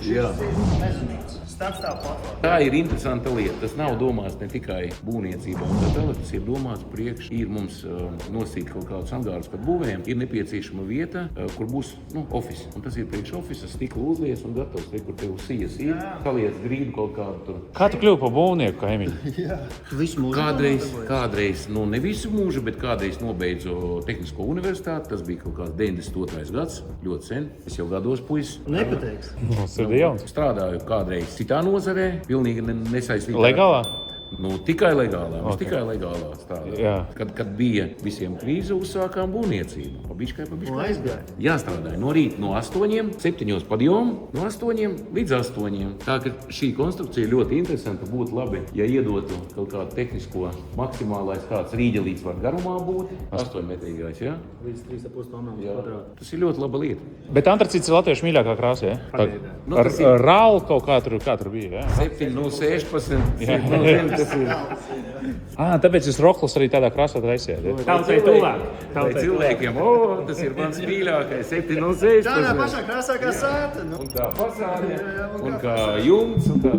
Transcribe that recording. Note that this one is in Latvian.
Jā. Starpstāv platforma. Tā ir interesanta lieta. Tas nav domāts ne tikai būvniecībā, tas ir domāts priekš. Ir mums nosīt kaut kādus angārus, kad būvējam, ir nepieciešama vieta, kur būs office. Un tas ir priekš office, stikla uzlies un gatavs, kur tev sijas ir. Paliec grīdu kaut kādu tur. Kā tu kļuvi par būvnieku, Kaimiņ? Visu mūžu. Kādreiz, ne visu mūžu, bet kādreiz nobeidzu Tehnisko universitāti. Tas bija kaut kāds 92. gads, ļoti sen. Es jau gados puisis. Nepateiks. Strādāju kādreiz citā nozarē, pilnīgi nesaistītā. Legālā? Tikai legālā. Mēs tikai legālā strādājām. Kad bija visiem krīze, uzsākām būvniecību. Pabiškai. Aizgāja. Jāstrādāja no rīta no 8, 7 padjomu, no 8 līdz 8. Tā ka šī konstrukcija ļoti interesanta. Būtu labi, ja iedotu kaut kādu tehnisko maksimālais kāds rīģelīts var garumā būt. 8-metrīgais, jā? Līdz 3,5 tonnām kvadrātu. Tas ir ļoti laba lieta. Bet antracīts ir latviešu mīļākā krāsa, ja? Tas ir Rālu kaut kā tur bija, ja? 7 no 16. Tāpēc es Roklas arī tādā krāsā taisījāt, ja? Tautai tuvāk. Lai cilvēkiem, tas ir mans mīļākais 7 no 16. Tā pašā krāsā kā sāta. Un kā fasāde, un kā jumts un tā.